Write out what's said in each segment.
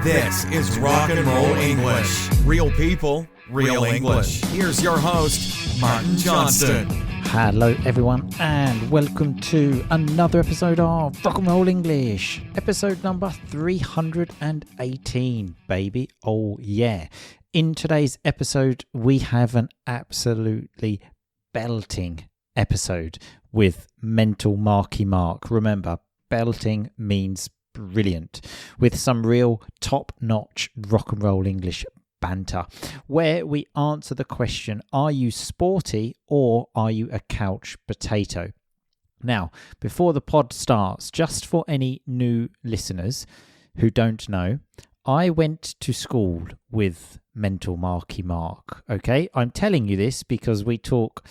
This is Rock and Roll English. Real people, real English. Here's your host, Martin Johnston. Hello everyone and welcome to another episode of Rock and Roll English. Episode number 318, baby. Oh yeah. In today's episode, we have an absolutely belting episode with Mental Marky Mark. Remember, belting means brilliant, with some real top-notch rock and roll English banter, where we answer the question, are you sporty or are you a couch potato? Now, before the pod starts, just for any new listeners who don't know, I went to school with Mental Marky Mark, okay? I'm telling you this because we talk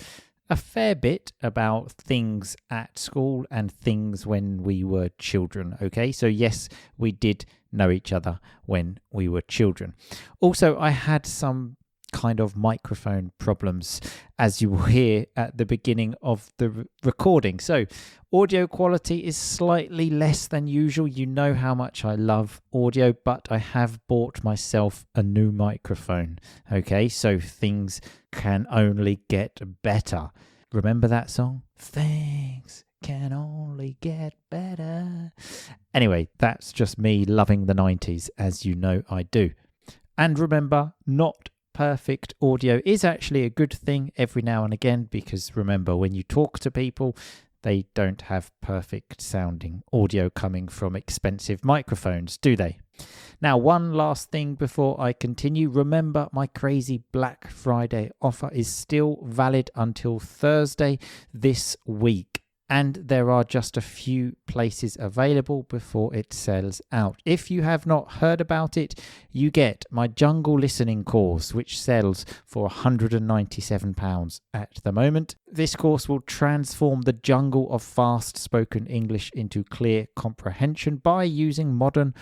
a fair bit about things at school and things when we were children, okay? So yes, we did know each other when we were children. Also, I had some kind of microphone problems, as you will hear at the beginning of the recording. So audio quality is slightly less than usual. You know how much I love audio, but I have bought myself a new microphone, okay? So things can only get better. Remember that song? Things can only get better. Anyway, that's just me loving the 90s, as you know I do. And remember, not perfect audio is actually a good thing every now and again, because remember, when you talk to people, they don't have perfect sounding audio coming from expensive microphones, do they? Now, one last thing before I continue. Remember, my crazy Black Friday offer is still valid until Thursday this week. And there are just a few places available before it sells out. If you have not heard about it, you get my jungle listening course, which sells for £197 at the moment. This course will transform the jungle of fast spoken English into clear comprehension by using modern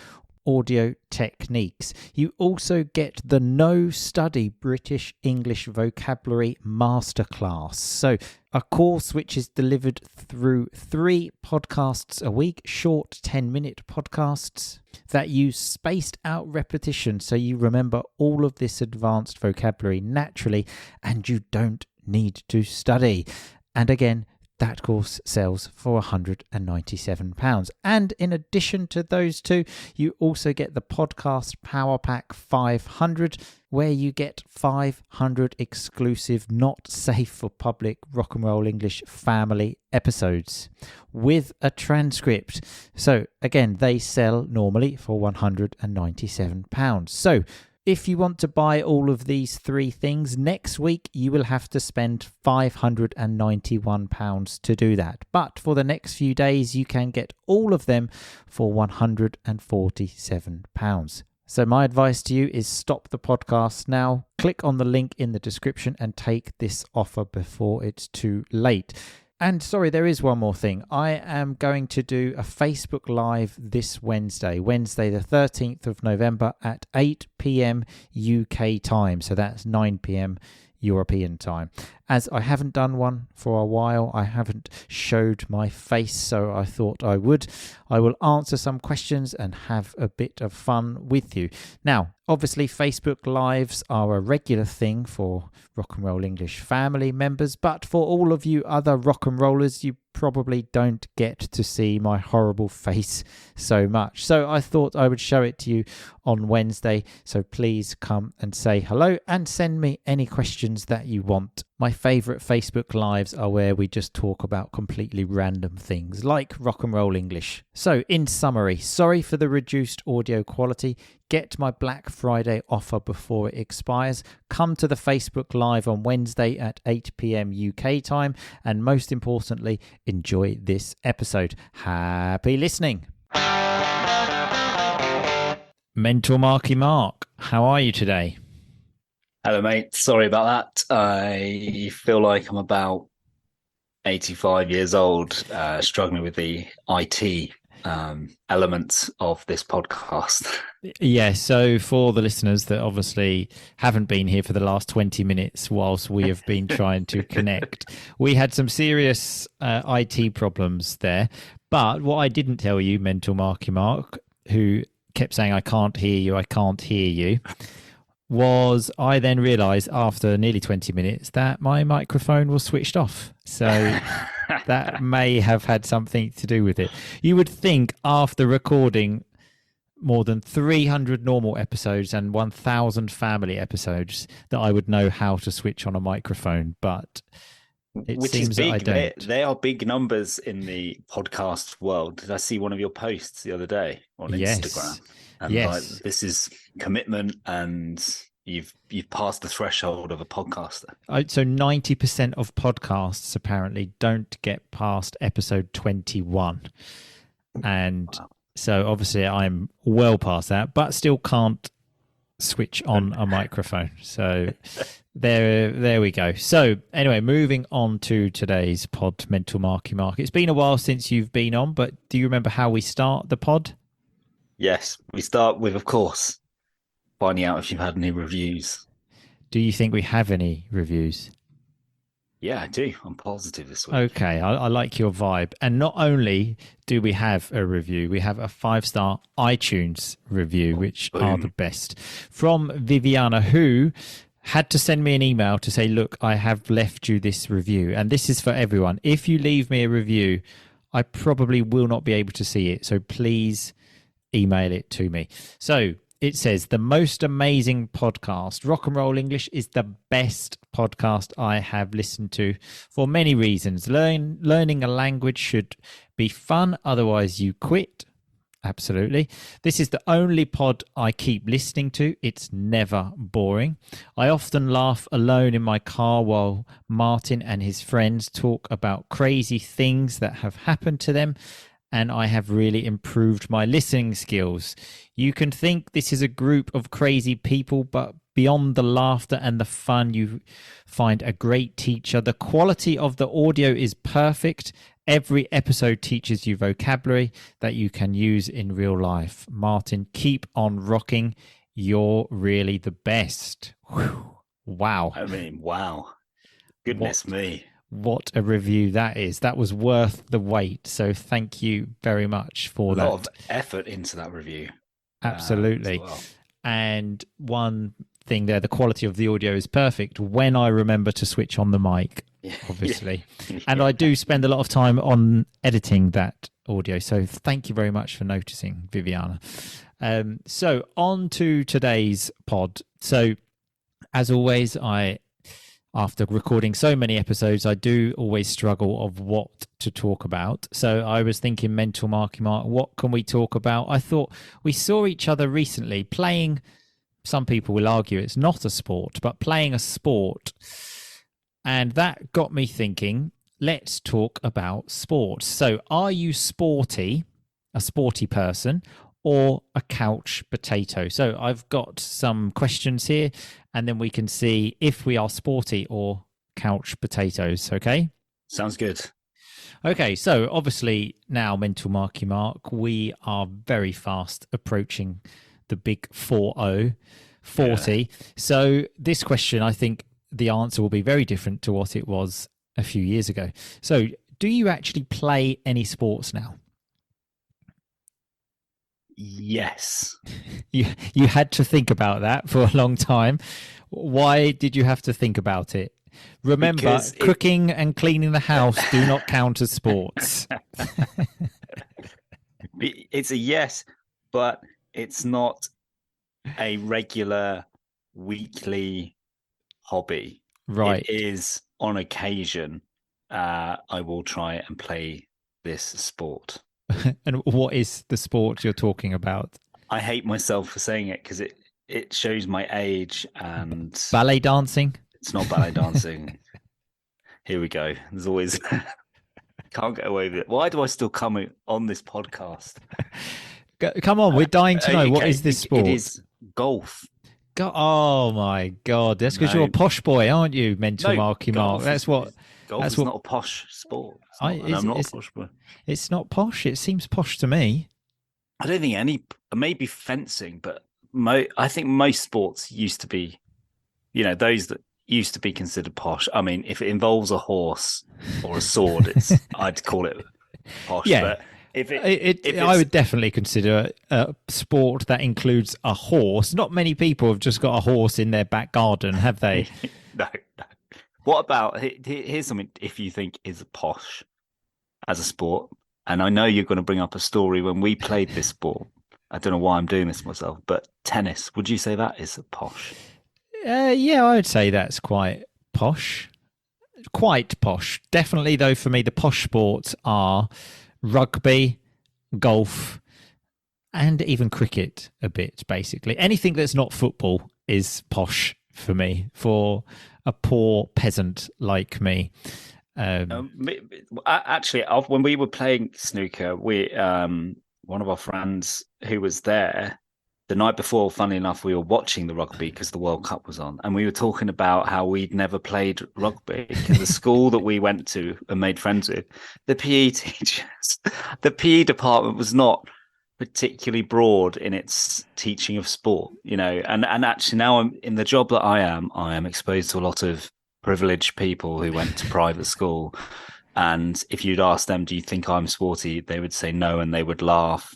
audio techniques. You also get the No Study British English Vocabulary Masterclass. So a course which is delivered through 3 podcasts a week, short 10-minute podcasts that use spaced out repetition so you remember all of this advanced vocabulary naturally and you don't need to study. And again, that course sells for £197. And in addition to those two, you also get the Podcast Power Pack 500, where you get 500 exclusive, not safe for public rock and roll English family episodes with a transcript. So again, they sell normally for £197. So if you want to buy all of these 3 things, next week you will have to spend £591 to do that. But for the next few days, you can get all of them for £147. So my advice to you is stop the podcast now, click on the link in the description and take this offer before it's too late. And sorry, there is one more thing. I am going to do a Facebook Live this Wednesday the 13th of November at 8 p.m. UK time. So that's 9 p.m. European time. As I haven't done one for a while, I haven't showed my face, so I thought I would. I will answer some questions and have a bit of fun with you. Now, obviously, Facebook Lives are a regular thing for Rock and Roll English family members, but for all of you other rock and rollers, you probably don't get to see my horrible face so much. So I thought I would show it to you on Wednesday. So please come and say hello and send me any questions that you want. My favourite Facebook Lives are where we just talk about completely random things like rock and roll English. So in summary, sorry for the reduced audio quality. Get my Black Friday offer before it expires. Come to the Facebook Live on Wednesday at 8 p.m. UK time. And most importantly, enjoy this episode. Happy listening. Mental Marky Mark, how are you today? Hello, mate. Sorry about that. I feel like I'm about 85 years old, struggling with the IT elements of this podcast. Yeah, so for the listeners that obviously haven't been here for the last 20 minutes whilst we have been trying to connect, we had some serious IT problems there. But what I didn't tell you, Mental Marky Mark, who kept saying, I can't hear you, I can't hear you, was I then realised after nearly 20 minutes that my microphone was switched off. So that may have had something to do with it. You would think after recording more than 300 normal episodes and 1,000 family episodes that I would know how to switch on a microphone, but it Which seems is big. that I don't. They are big numbers in the podcast world. Did I see one of your posts the other day on Instagram? And like, this is commitment, and you've passed the threshold of a podcaster. So 90% of podcasts apparently don't get past episode 21. And wow. So obviously I'm well past that, but still can't switch on a microphone. So there we go. So anyway, moving on to today's pod, Mental Marky Mark. It's been a while since you've been on, but do you remember how we start the pod? Yes, we start with, of course, finding out if you've had any reviews. Do you think we have any reviews? Yeah, I do. I'm positive this week. Okay, I like your vibe. And not only do we have a review, we have a 5-star iTunes review, which are the best. From Viviana, who had to send me an email to say, look, I have left you this review. And this is for everyone. If you leave me a review, I probably will not be able to see it. So please email it to me. So it says, the most amazing podcast. Rock and Roll English is the best podcast I have listened to for many reasons. Learning a language should be fun, otherwise you quit. Absolutely. This is the only pod I keep listening to. It's never boring. I often laugh alone in my car while Martin and his friends talk about crazy things that have happened to them, and I have really improved my listening skills. You can think this is a group of crazy people, but beyond the laughter and the fun, you find a great teacher. The quality of the audio is perfect. Every episode teaches you vocabulary that you can use in real life. Martin, keep on rocking. You're really the best. Whew. Wow. I mean, wow. Goodness me. What a review that is. That was worth the wait. So thank you very much for that. A lot of effort into that review. Absolutely. Well. And one thing there, the quality of the audio is perfect when I remember to switch on the mic, obviously. Yeah. And I do spend a lot of time on editing that audio. So thank you very much for noticing, Viviana. So on to today's pod. So as always, after recording so many episodes, I do always struggle of what to talk about. So I was thinking, Mental Marky Mark, what can we talk about? I thought we saw each other recently playing, some people will argue it's not a sport, but playing a sport. And that got me thinking, let's talk about sports. So are you sporty, a sporty person, or a couch potato? So I've got some questions here, and then we can see if we are sporty or couch potatoes, okay? Sounds good. Okay, so obviously now, Mental Marky Mark, we are very fast approaching the big 40. Yeah. So this question, I think the answer will be very different to what it was a few years ago. So do you actually play any sports now? Yes. You had to think about that for a long time. Why did you have to think about it? Remember, cooking and cleaning the house do not count as sports. It's a yes, but it's not a regular weekly hobby. Right. It is on occasion. I will try and play this sport. And what is the sport you're talking about? I hate myself for saying it because it shows my age. And ballet dancing? It's not ballet dancing. Here we go. There's always can't get away with it. Why do I still come on this podcast? Come on, we're dying to know. Okay. What is this sport? It is golf. Oh my God! That's because you're a posh boy, aren't you, Mental Marky Mark? That's what. Golf is not a posh sport. I'm not a posh boy. It's not posh. It seems posh to me. I don't think maybe fencing, but I think most sports used to be, those that used to be considered posh. I mean, if it involves a horse or a sword, I'd call it posh. Yeah. But I would definitely consider a sport that includes a horse. Not many people have just got a horse in their back garden, have they? No. What about, here's something, if you think is posh as a sport, and I know you're going to bring up a story when we played this sport. I don't know why I'm doing this myself, but tennis, would you say that is posh? Yeah, I would say that's quite posh. Quite posh. Definitely, though, for me, the posh sports are rugby, golf, and even cricket a bit, basically. Anything that's not football is posh for me, for a poor peasant like me. Actually, when we were playing snooker, one of our friends who was there the night before, funnily enough, we were watching the rugby because the World Cup was on, and we were talking about how we'd never played rugby in the school that we went to and made friends with. The PE teachers, the PE department was not particularly broad in its teaching of sport, and actually now I'm in the job that I am exposed to a lot of privileged people who went to private school. And if you'd ask them, do you think I'm sporty? They would say no, and they would laugh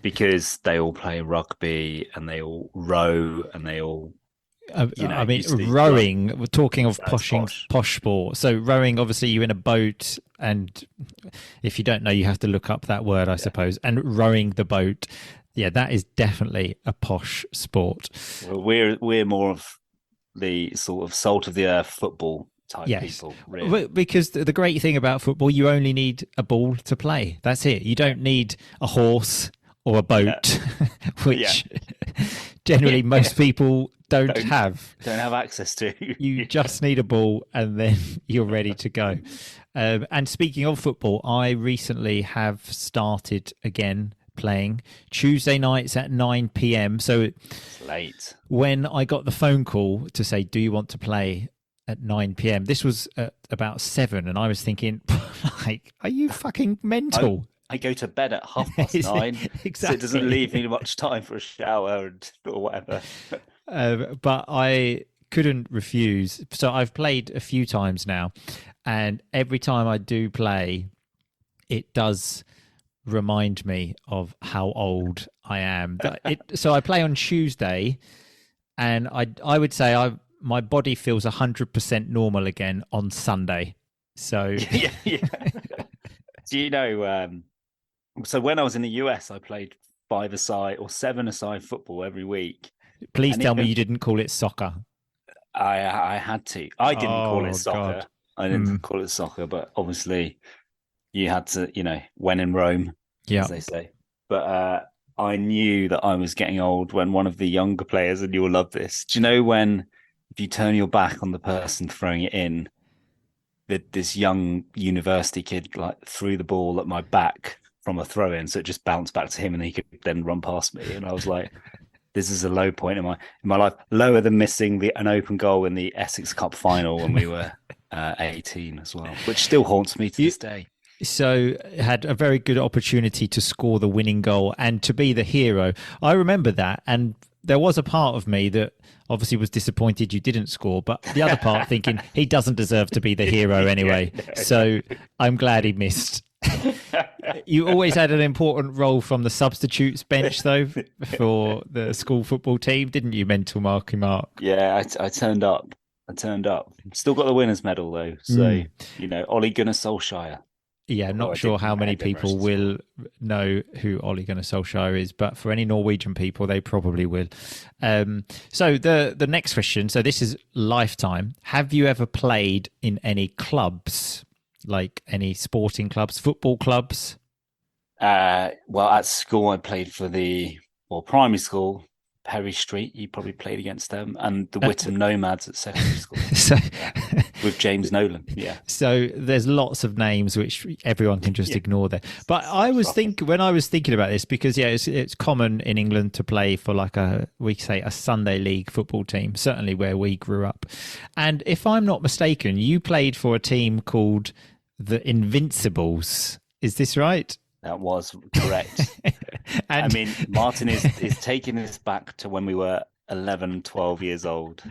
because they all play rugby and they all row and they all, rowing, we're talking of posh sport. So rowing, obviously you're in a boat, and if you don't know, you have to look up that word, I suppose. And rowing the boat, yeah, that is definitely a posh sport. Well, we're more of the sort of salt of the earth football type people, really. Because the great thing about football, you only need a ball to play. That's it. You don't need a horse or a boat, which generally most people don't have access to. You just need a ball and then you're ready to go. And speaking of football, I recently have started again playing Tuesday nights at 9 p.m. So it's late. When I got the phone call to say, do you want to play at 9 p.m. This was at about 7, and I was thinking, like, are you fucking mental? I go to bed at 9:30, exactly. So it doesn't leave me much time for a shower or whatever. But I couldn't refuse. So I've played a few times now, and every time I do play, it does remind me of how old I am. So I play on Tuesday, and I would say my body feels 100% normal again on Sunday. So yeah. Do you know? So when I was in the US, I played 5-a-side or 7-a-side football every week. Please tell me you didn't call it soccer. I had to. I didn't call it soccer. God. I didn't call it soccer, but obviously you had to. When in Rome, as they say. But I knew that I was getting old when one of the younger players, and you'll love this. Do you know when? If you turn your back on the person throwing it in, this young university kid threw the ball at my back from a throw in, so it just bounced back to him, and he could then run past me. And I was like, "This is a low point in my life, lower than missing an open goal in the Essex Cup final when we were 18 as well, which still haunts me to this day." So had a very good opportunity to score the winning goal and to be the hero. I remember that, and there was a part of me that obviously was disappointed you didn't score, but the other part thinking he doesn't deserve to be the hero anyway. So I'm glad he missed. You always had an important role from the substitutes bench, though, for the school football team, didn't you, Mental Marky Mark? Yeah, I turned up. Still got the winner's medal, though. So, Ole Gunnar Solskjaer. Yeah, not sure how many people will know who Ole Gunnar Solskjaer is, but for any Norwegian people, they probably will. So the next question, so this is lifetime. Have you ever played in any clubs, like any sporting clubs, football clubs? Well, at school, I played for primary school, Perry Street. You probably played against them, and the Whittam Nomads at secondary school. So, with James Nolan, yeah. So there's lots of names which everyone can just ignore there. But I was when I was thinking about this, because it's common in England to play for a Sunday league football team, certainly where we grew up. And if I'm not mistaken, you played for a team called the Invincibles. Is this right? That was correct. And I mean, Martin is taking us back to when we were 11, 12 years old.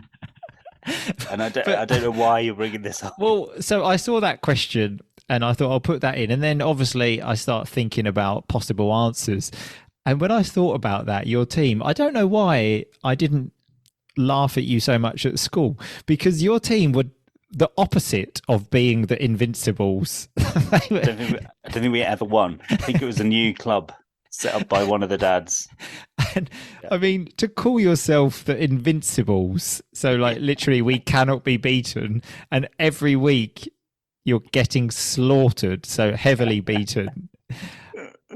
And I don't know why you're bringing this up. Well, so I saw that question And I thought I'll put that in. And then obviously I start thinking about possible answers. And when I thought about that, your team, I don't know why I didn't laugh at you so much at school, because your team were the opposite of being the Invincibles. I don't think we ever won. I think it was a new club set up by one of the dads. And I mean, to call yourself the Invincibles, so like literally we cannot be beaten, and every week you're getting slaughtered, so heavily beaten.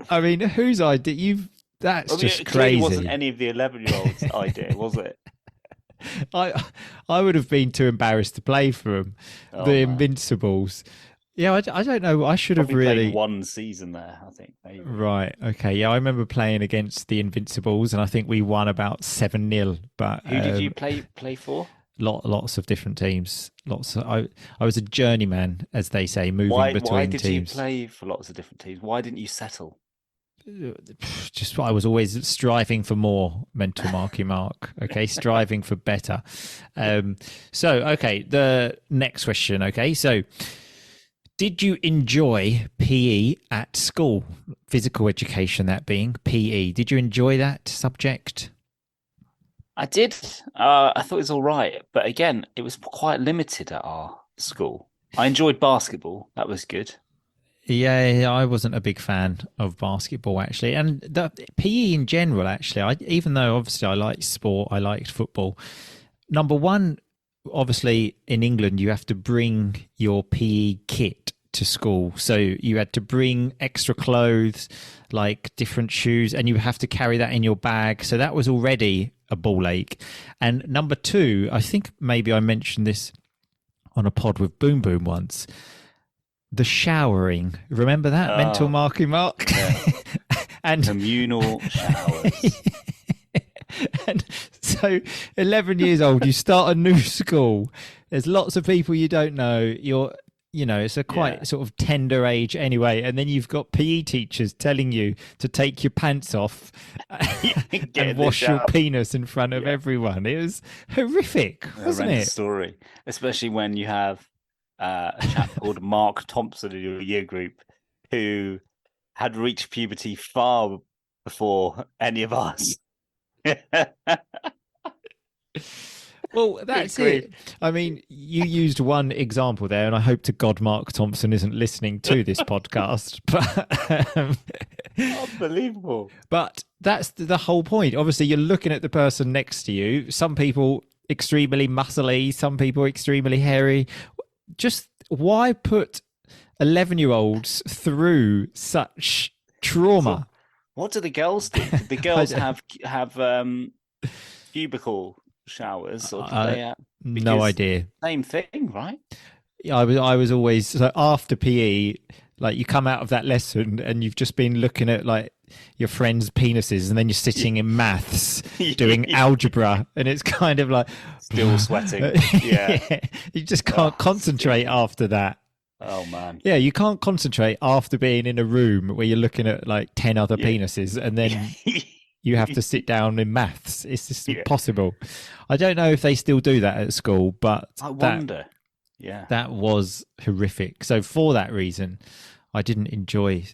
I mean, whose idea? That's just it crazy. It wasn't any of the 11-year-olds' idea, was it? I would have been too embarrassed to play for them, the Invincibles. Yeah, I don't know. I should have really played one season there, I think. Maybe. Right. Okay. Yeah, I remember playing against the Invincibles, and I think we won about 7-0. But who did you play for? Lots of different teams. I was a journeyman, as they say, moving between teams. Why did you play for lots of different teams? Why didn't you settle? Just I was always striving for more, mental Mark. Okay, striving for better. So okay, the next question. Okay, so did you enjoy PE at school? Physical education, that being PE. Did you enjoy that subject? I did. I thought it was all right, but again, it was quite limited at our school. I enjoyed basketball. That was good. Yeah, I wasn't a big fan of basketball, actually. And the PE in general, actually, even though obviously I liked sport, I liked football. Number one, obviously in England, you have to bring your PE kit to school. So you had to bring extra clothes, like different shoes, and you have to carry that in your bag. So that was already a ball ache. And number two, I think maybe I mentioned this on a pod with Boom Boom once. The showering, remember that? Mental Mark? Yeah. And communal showers. And so 11 years old, you start a new school. There's lots of people you don't know. It's a quite sort of tender age anyway. And then you've got PE teachers telling you to take your pants off and wash your penis in front of everyone. It was horrific, wasn't it? Story, especially when you have a chap called Mark Thompson in your year group who had reached puberty far before any of us. Well, that's it. I mean, you used one example there, and I hope to God Mark Thompson isn't listening to this podcast. But unbelievable. But that's the whole point. Obviously, you're looking at the person next to you. Some people extremely muscly, some people extremely hairy. Just why put 11-year-olds through such trauma? What do the girls do? Did the girls have cubicle showers, or did they? No idea. Same thing, right? I was always, so after PE, like you come out of that lesson and you've just been looking at like your friends' penises, and then you're sitting in maths doing algebra, and it's kind of like still sweating. Yeah. You just can't concentrate after that. Oh man. Yeah, you can't concentrate after being in a room where you're looking at like 10 other penises, and then you have to sit down in maths. It's just impossible. I don't know if they still do that at school, but I wonder. That was horrific. So for that reason, I didn't enjoy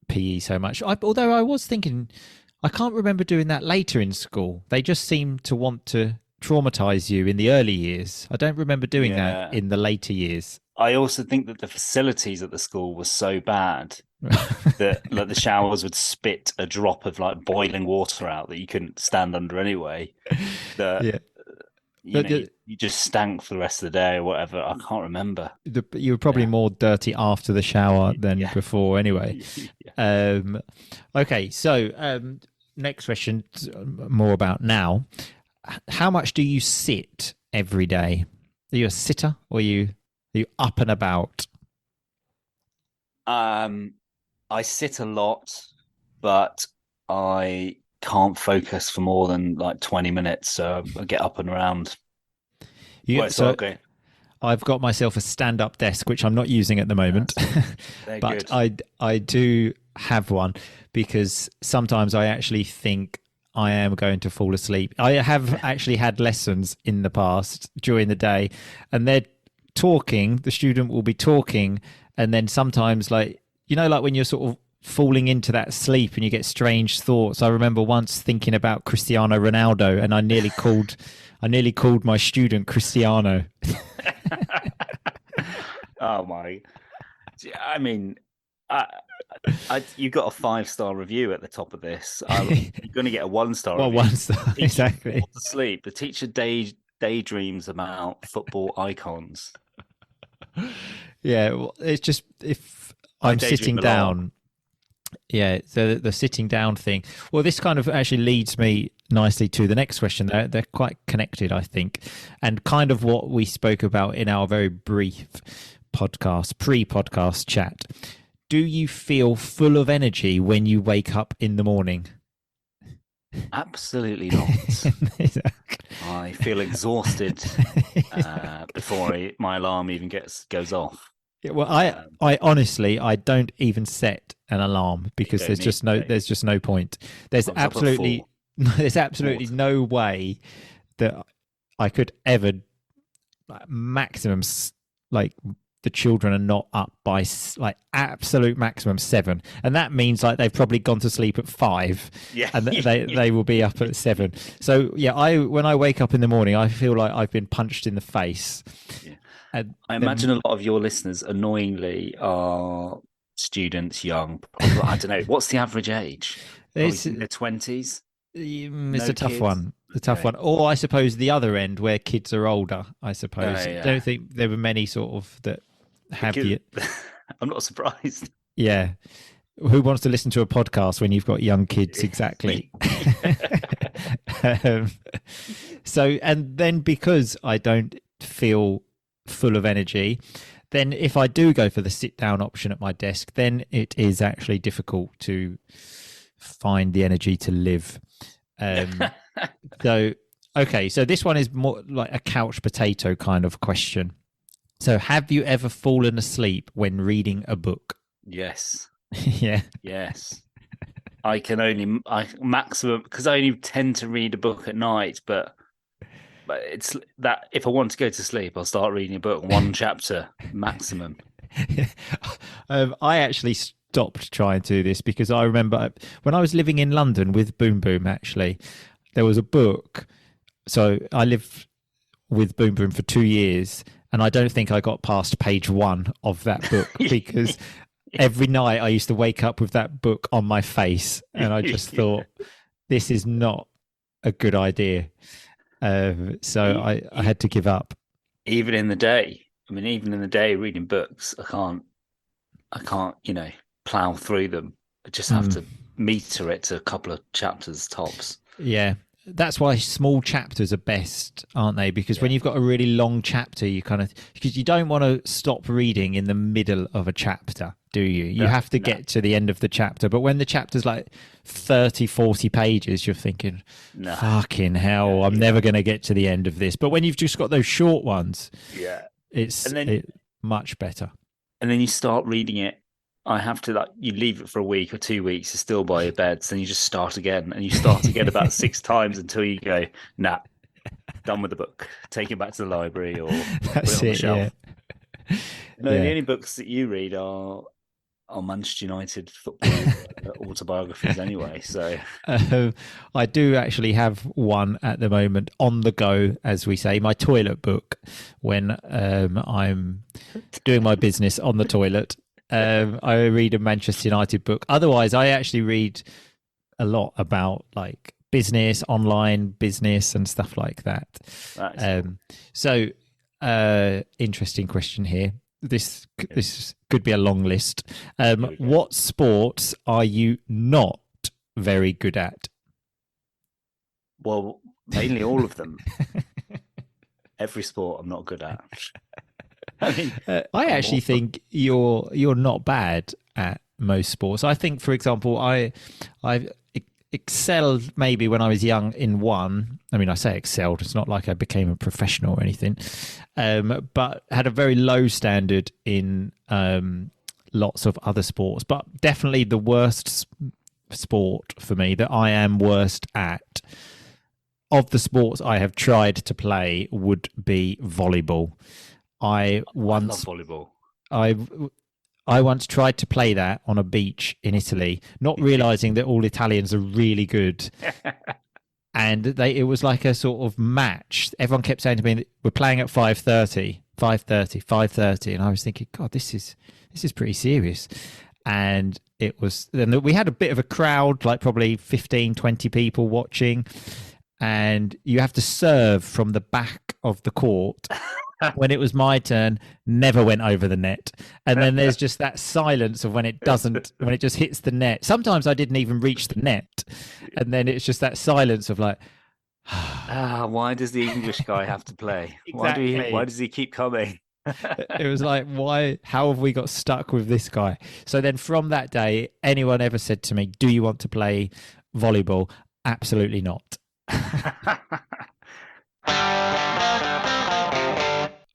PE so much. Although I was thinking, I can't remember doing that later in school. They just seem to want to traumatize you in the early years. I don't remember doing that in the later years. I also think that the facilities at the school were so bad that like the showers would spit a drop of like boiling water out that you couldn't stand under anyway. You just stank for the rest of the day or whatever. I can't remember. You were probably more dirty after the shower than before anyway. Okay, so next question, more about now. How much do you sit every day? Are you a sitter, or are you up and about? I sit a lot, but I can't focus for more than like 20 minutes, so I get up and around. Okay. I've got myself a stand-up desk, which I'm not using at the moment, but I do have one because sometimes I actually think I am going to fall asleep. I have actually had lessons in the past during the day, and they're talking, the student will be talking, And then sometimes, like, you know, like when you're sort of falling into that sleep and you get strange thoughts. I remember once thinking about Cristiano Ronaldo, and I nearly called my student Cristiano. Oh my! I mean, you got a 5-star review at the top of this. You're going to get a 1-star. Well, review. 1-star, exactly. To sleep. The teacher daydreams about football icons. Yeah, well, it's just if I'm sitting down. Yeah, so the sitting down thing. Well, this kind of actually leads me nicely to the next question. They're quite connected, I think, and kind of what we spoke about in our very brief pre-podcast chat. Do you feel full of energy when you wake up in the morning? Absolutely not. I feel exhausted before my alarm even goes off. Yeah, well, I honestly, I don't even set an alarm because there's just no point. There's absolutely no way that I could ever maximum, like, the children are not up by like absolute maximum 7, and that means like they've probably gone to sleep at 5, and they will be up at 7. So yeah, when I wake up in the morning, I feel like I've been punched in the face. Yeah. And I imagine a lot of your listeners, annoyingly, are students, young. Probably, I don't know. What's the average age? It's in their 20s. It's a tough one. A tough one. Or I suppose the other end where kids are older. I suppose. I don't think there were many sort of that have the. I'm not surprised. Yeah. Who wants to listen to a podcast when you've got young kids? Exactly. So, and then because I don't feel full of energy, then if I do go for the sit down option at my desk, then it is actually difficult to find the energy to live. So this one is more like a couch potato kind of question. So have you ever fallen asleep when reading a book? Yes. Yeah. Yes. I maximum, because I only tend to read a book at night, but it's that if I want to go to sleep, I'll start reading a book, 1 chapter maximum. I actually stopped trying to do this because I remember when I was living in London with Boom Boom, actually, there was a book. So I lived with Boom Boom for 2 years, and I don't think I got past page 1 of that book because every night I used to wake up with that book on my face, and I just thought, this is not a good idea. So I had to give up. Even in the day, reading books, I can't, plow through them. I just have to meter it to a couple of chapters tops. Yeah. That's why small chapters are best, aren't they? Because when you've got a really long chapter, because you don't want to stop reading in the middle of a chapter, do you? You have to get to the end of the chapter. But when the chapter's like 30, 40 pages, you're thinking, fucking hell, I'm never going to get to the end of this. But when you've just got those short ones, it's much better. And then you start reading it. I have to, you leave it for a week or 2 weeks, you're still by your bed, so then you just start again, and you start again about 6 times until you go, nah, done with the book. Take it back to the library or put it on the shelf. Yeah. The only books that you read are Manchester United football autobiographies anyway. So I do actually have one at the moment on the go, as we say, my toilet book, when I'm doing my business on the toilet. I read a Manchester United book. Otherwise, I actually read a lot about like business, online business, and stuff like that. So, interesting question here. This could be a long list. What sports are you not very good at? Well, mainly all of them. Every sport I'm not good at. I actually think you're not bad at most sports. I think, for example, I excelled maybe when I was young in one. I mean, I say excelled. It's not like I became a professional or anything, but had a very low standard in lots of other sports. But definitely the worst sport for me that I am worst at of the sports I have tried to play would be volleyball. I love volleyball. I once tried to play that on a beach in Italy, not realizing that all Italians are really good. And it was like a sort of match. Everyone kept saying to me, we're playing at 5:30. And I was thinking, God, this is pretty serious. And then we had a bit of a crowd, like probably 15, 20 people watching. And you have to serve from the back of the court. When it was my turn, never went over the net. And then there's just that silence of when it just hits the net. Sometimes I didn't even reach the net. And then it's just that silence of like, why does the English guy have to play? Exactly. Why does he keep coming? It was like, how have we got stuck with this guy? So then from that day, anyone ever said to me, do you want to play volleyball? Absolutely not.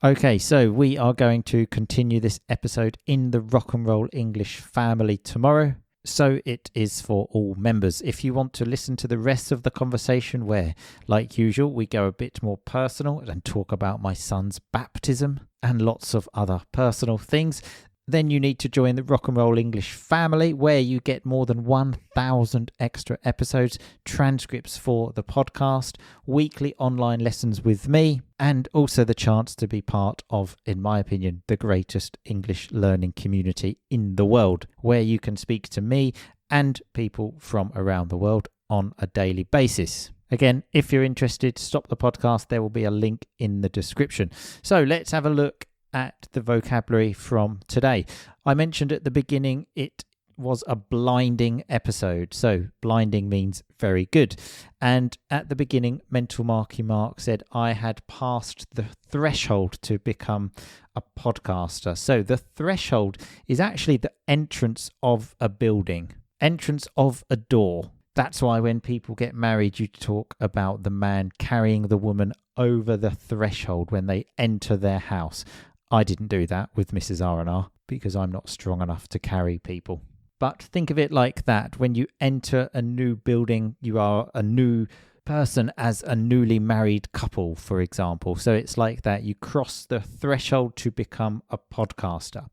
Okay, so we are going to continue this episode in the Rock and Roll English family tomorrow. So it is for all members. If you want to listen to the rest of the conversation where, like usual, we go a bit more personal and talk about my son's baptism and lots of other personal things, then you need to join the Rock and Roll English family where you get more than 1,000 extra episodes, transcripts for the podcast, weekly online lessons with me, and also the chance to be part of, in my opinion, the greatest English learning community in the world, where you can speak to me and people from around the world on a daily basis. Again, if you're interested, stop the podcast. There will be a link in the description. So let's have a look at the vocabulary from today. I mentioned at the beginning it was a blinding episode. So blinding means very good. And at the beginning, Mental Marky Mark said I had passed the threshold to become a podcaster. So the threshold is actually the entrance of a building, entrance of a door. That's why when people get married, you talk about the man carrying the woman over the threshold when they enter their house. I didn't do that with Mrs. R&R because I'm not strong enough to carry people. But think of it like that. When you enter a new building, you are a new person as a newly married couple, for example. So it's like that. You cross the threshold to become a podcaster.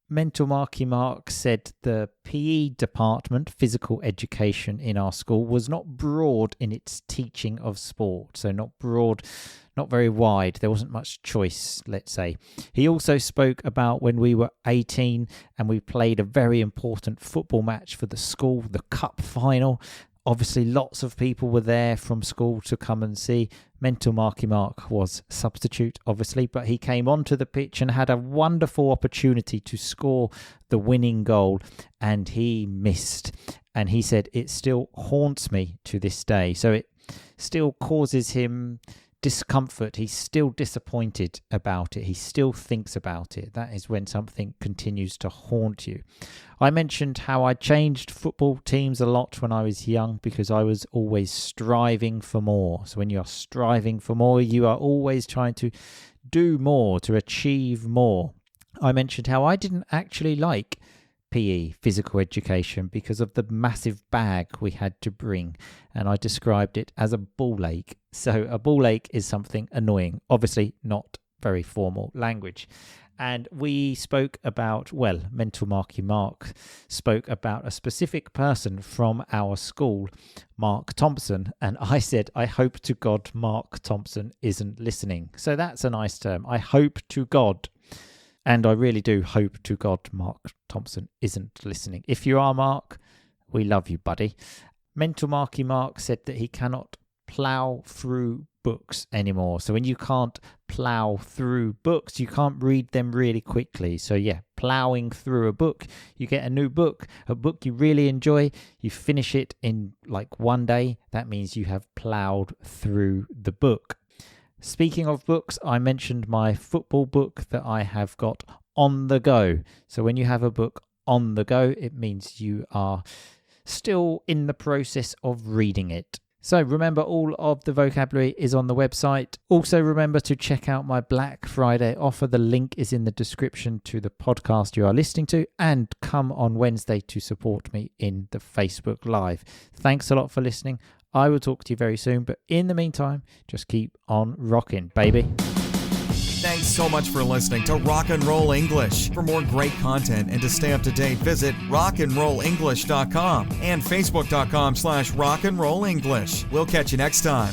Mental Marky Mark said the PE department, physical education in our school, was not broad in its teaching of sport. So not broad, not very wide. There wasn't much choice, let's say. He also spoke about when we were 18 and we played a very important football match for the school, the cup final. Obviously, lots of people were there from school to come and see. Mental Marky Mark was substitute, obviously, but he came onto the pitch and had a wonderful opportunity to score the winning goal, and he missed. And he said it still haunts me to this day. So it still causes him discomfort. He's still disappointed about it. He still thinks about it. That is when something continues to haunt you. I mentioned how I changed football teams a lot when I was young because I was always striving for more. So when you're striving for more, you are always trying to do more, to achieve more. I mentioned how I didn't actually like PE, physical education, because of the massive bag we had to bring, and I described it as a ball ache. So a ball ache is something annoying, obviously not very formal language. And we spoke about, Mental Marky Mark spoke about a specific person from our school, Mark Thompson, and I said, I hope to God Mark Thompson isn't listening. So that's a nice term. I hope to God. And I really do hope to God Mark Thompson isn't listening. If you are, Mark, we love you, buddy. Mental Marky Mark said that he cannot plough through books anymore. So when you can't plough through books, you can't read them really quickly. So yeah, ploughing through a book. You get a new book, a book you really enjoy. You finish it in like one day. That means you have ploughed through the book. Speaking of books, I mentioned my football book that I have got on the go. So when you have a book on the go, it means you are still in the process of reading it. So remember, all of the vocabulary is on the website. Also remember to check out my Black Friday offer. The link is in the description to the podcast you are listening to. And come on Wednesday to support me in the Facebook Live. Thanks a lot for listening. I will talk to you very soon, but in the meantime, just keep on rocking, baby. Thanks so much for listening to Rock and Roll English. For more great content and to stay up to date, visit rockandrollenglish.com and facebook.com/rockandrollenglish. We'll catch you next time.